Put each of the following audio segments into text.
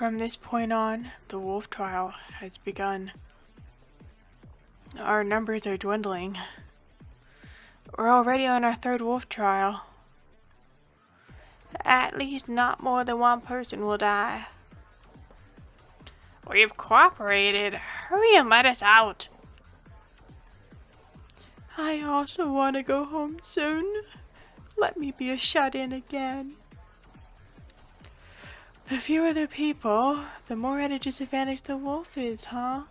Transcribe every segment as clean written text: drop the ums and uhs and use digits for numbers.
From this point on, the wolf trial has begun. Our numbers are dwindling. We're already on our third wolf trial. At least not more than one person will die. We've cooperated. Hurry and let us out. I also want to go home soon. Let me be a shut-in again. The fewer the people, the more at a disadvantage the wolf is, huh?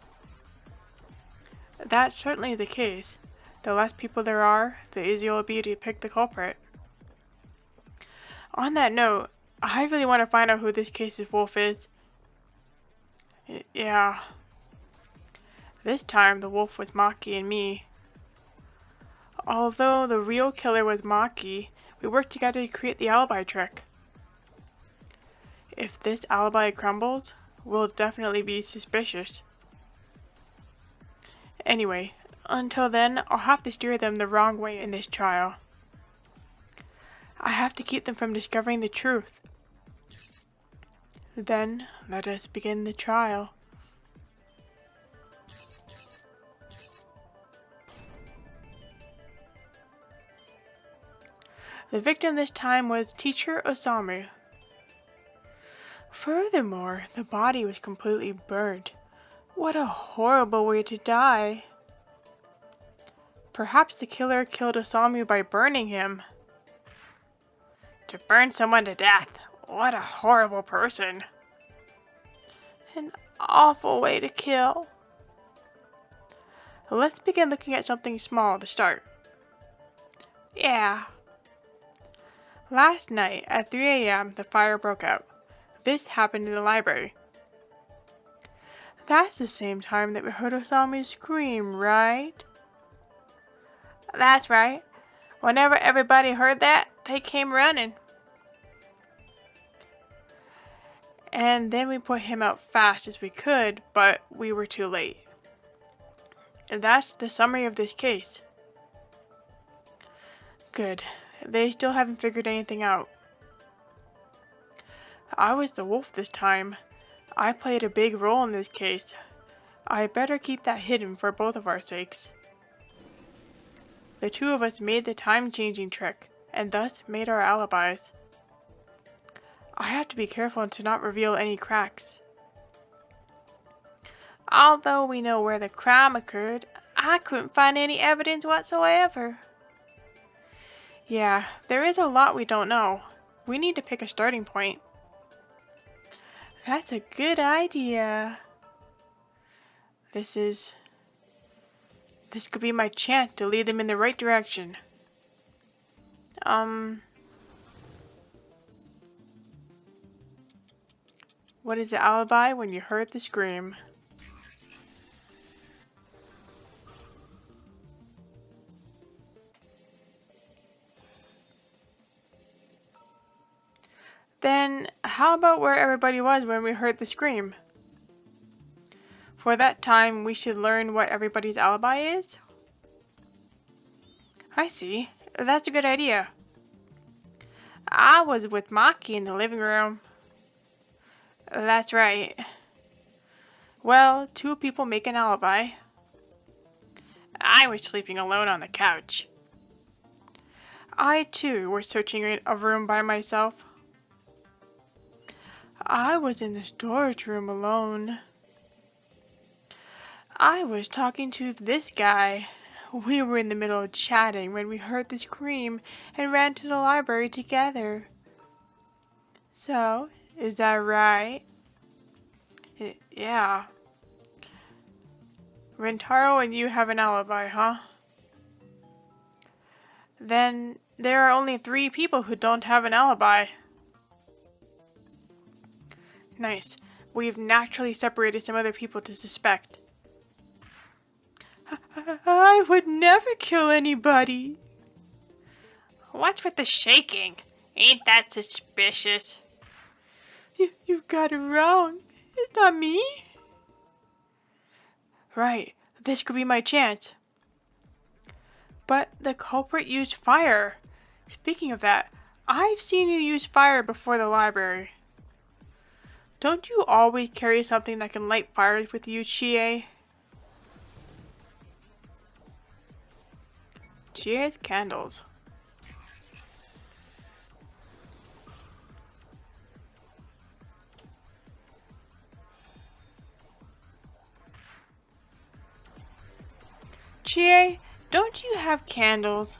That's certainly the case. The less people there are, the easier it will be to pick the culprit. On that note, I really want to find out who this case's wolf is. Yeah. This time, the wolf was Maki and me. Although the real killer was Maki, we worked together to create the alibi trick. If this alibi crumbles, we'll definitely be suspicious. Anyway, until then, I'll have to steer them the wrong way in this trial. I have to keep them from discovering the truth. Then, let us begin the trial. The victim this time was Teacher Osamu. Furthermore, the body was completely burnt. What a horrible way to die. Perhaps the killer killed Osamu by burning him. To burn someone to death. What a horrible person. An awful way to kill. Let's begin looking at something small to start. Yeah. Last night at 3 a.m. the fire broke out. This happened in the library. That's the same time that we heard Osamu scream, right? That's right. Whenever everybody heard that, they came running. And then we put him out fast as we could, but we were too late. And that's the summary of this case. Good. They still haven't figured anything out. I was the wolf this time. I played a big role in this case. I better keep that hidden for both of our sakes. The two of us made the time-changing trick, and thus made our alibis. I have to be careful to not reveal any cracks. Although we know where the crime occurred, I couldn't find any evidence whatsoever. Yeah, there is a lot we don't know. We need to pick a starting point. That's a good idea. This could be my chance to lead them in the right direction. What is the alibi when you heard the scream? Then, how about where everybody was when we heard the scream? For that time, we should learn what everybody's alibi is? I see. That's a good idea. I was with Maki in the living room. That's right. Well, two people make an alibi. I was sleeping alone on the couch. I, too, was searching a room by myself. I was in the storage room alone. I was talking to this guy. We were in the middle of chatting when we heard the scream and ran to the library together. So, is that right? Yeah. Rentaro and you have an alibi, huh? Then there are only 3 people who don't have an alibi. Nice. We've naturally separated some other people to suspect. I would never kill anybody. What's with the shaking? Ain't that suspicious? You got it wrong. It's not me. Right. This could be my chance. But the culprit used fire. Speaking of that, I've seen you use fire before the library. Don't you always carry something that can light fires with you, Chie? Chie's candles. Chie, don't you have candles?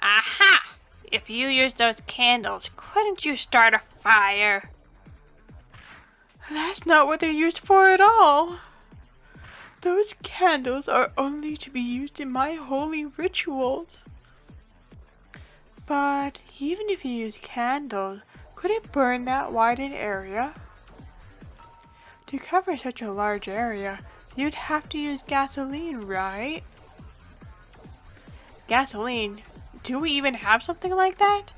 Aha! If you use those candles, couldn't you start a fire? That's not what they're used for at all. Those candles are only to be used in my holy rituals. But even if you use candles, could it burn that wide an area? To cover such a large area, you'd have to use gasoline, right? Gasoline? Do we even have something like that?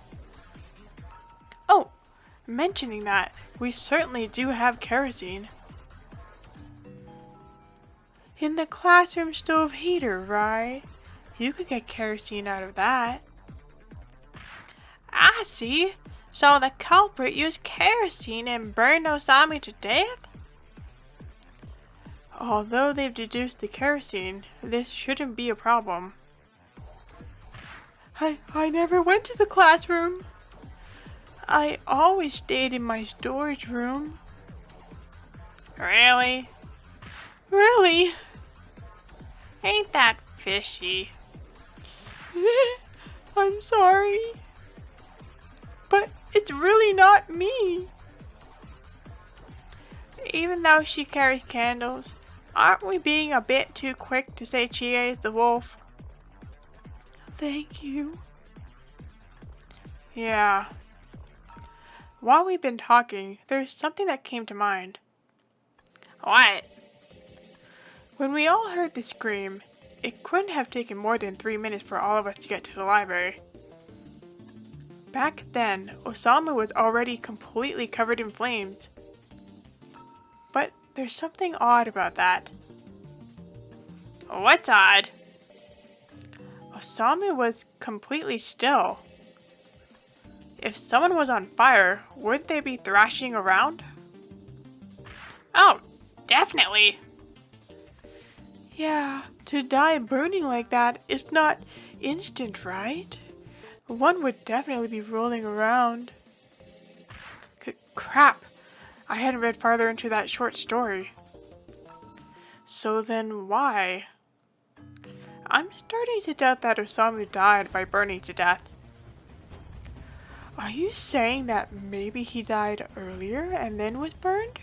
Oh, mentioning that, we certainly do have kerosene. In the classroom stove heater, right? You could get kerosene out of that. I see. So the culprit used kerosene and burned Osami to death? Although they've deduced the kerosene, this shouldn't be a problem. I never went to the classroom. I always stayed in my storage room. Really? Really? Ain't that fishy? I'm sorry. But it's really not me. Even though she carries candles, aren't we being a bit too quick to say Chie is the wolf? Thank you. Yeah. While we've been talking, there's something that came to mind. What? When we all heard the scream, it couldn't have taken more than 3 minutes for all of us to get to the library. Back then, Osama was already completely covered in flames. But there's something odd about that. What's odd? Osama was completely still. If someone was on fire, wouldn't they be thrashing around? Oh, definitely. Yeah, to die burning like that is not instant, right? One would definitely be rolling around. Crap, I hadn't read farther into that short story. So then why? I'm starting to doubt that Osamu died by burning to death. Are you saying that maybe he died earlier and then was burned?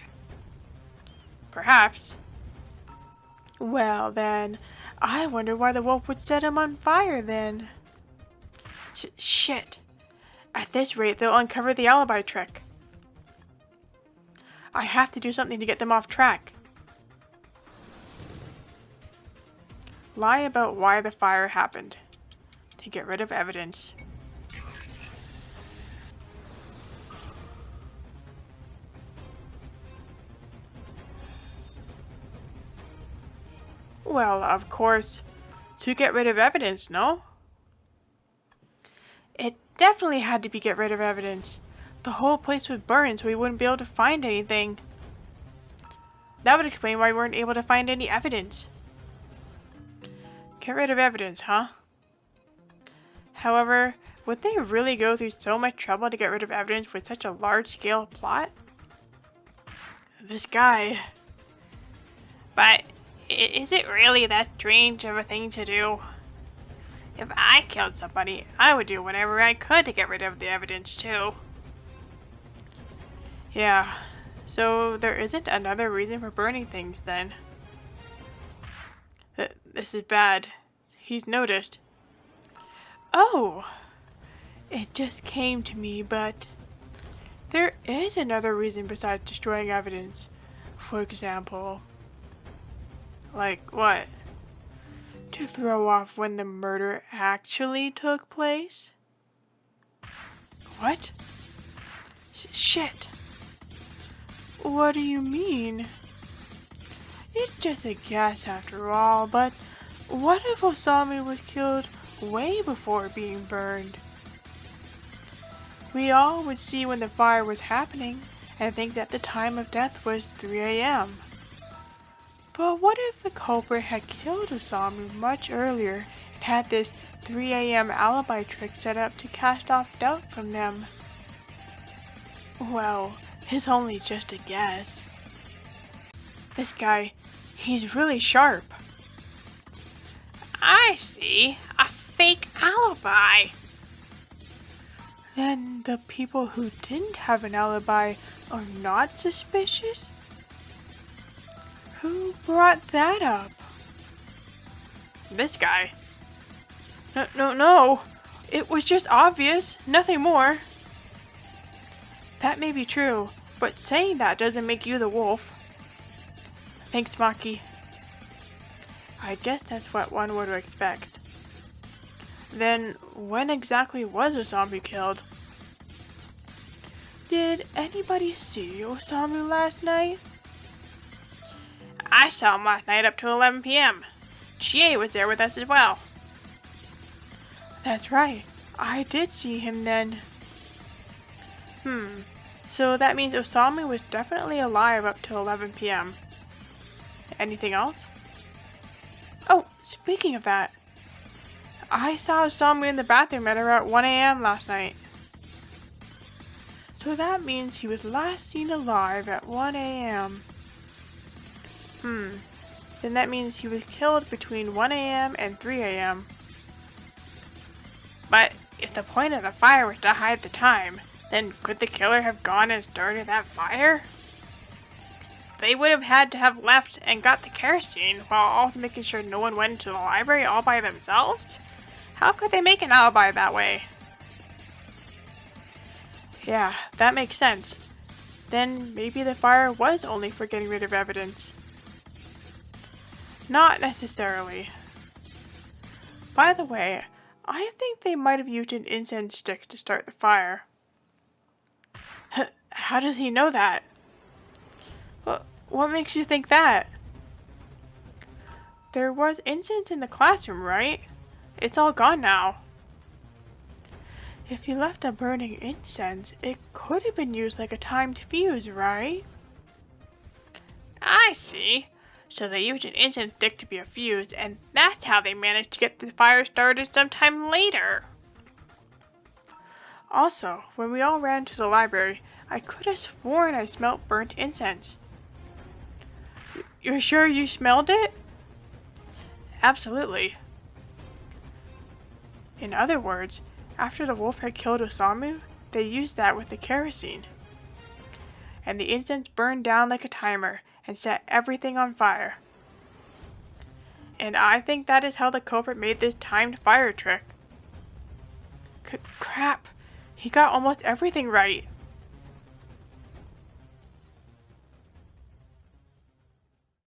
Perhaps. Well then, I wonder why the wolf would set him on fire then. Shit. At this rate, they'll uncover the alibi trick. I have to do something to get them off track. Lie about why the fire happened. To get rid of evidence. Well, of course, to get rid of evidence, no? It definitely had to be get rid of evidence. The whole place was burned, so we wouldn't be able to find anything. That would explain why we weren't able to find any evidence. Get rid of evidence, huh? However, would they really go through so much trouble to get rid of evidence with such a large-scale plot? This guy. But is it really that strange of a thing to do? If I killed somebody, I would do whatever I could to get rid of the evidence too. Yeah, so there isn't another reason for burning things then. This is bad. He's noticed. Oh! It just came to me, but there is another reason besides destroying evidence. For example, like what? To throw off when the murder actually took place? What? Shit! What do you mean? It's just a guess after all, but what if Osami was killed way before being burned? We all would see when the fire was happening, and think that the time of death was 3 a.m. But what if the culprit had killed Osamu much earlier and had this 3 a.m. alibi trick set up to cast off doubt from them? Well, it's only just a guess. This guy, he's really sharp. I see. A fake alibi. Then the people who didn't have an alibi are not suspicious? Who brought that up? This guy. No. It was just obvious, nothing more. That may be true, but saying that doesn't make you the wolf. Thanks, Maki. I guess that's what one would expect. Then, when exactly was Osamu killed? Did anybody see Osamu last night? I saw him last night up to 11 p.m. Chie was there with us as well. That's right. I did see him then. So that means Osamu was definitely alive up till 11 p.m. Anything else? Oh, speaking of that, I saw Osamu in the bathroom at around 1 a.m. last night. So that means he was last seen alive at 1 a.m. Then that means he was killed between 1 a.m. and 3 a.m. But if the point of the fire was to hide the time, then could the killer have gone and started that fire? They would have had to have left and got the kerosene while also making sure no one went into the library all by themselves? How could they make an alibi that way? Yeah, that makes sense. Then maybe the fire was only for getting rid of evidence. Not necessarily. By the way, I think they might have used an incense stick to start the fire. How does he know that? What makes you think that? There was incense in the classroom, right? It's all gone now. If he left a burning incense, it could have been used like a timed fuse, right? I see. So they used an incense stick to be a fuse, and that's how they managed to get the fire started sometime later. Also, when we all ran to the library, I could have sworn I smelled burnt incense. You're sure you smelled it? Absolutely. In other words, after the wolf had killed Osamu, they used that with the kerosene. And the incense burned down like a timer and set everything on fire. And I think that is how the culprit made this timed fire trick. Crap, he got almost everything right.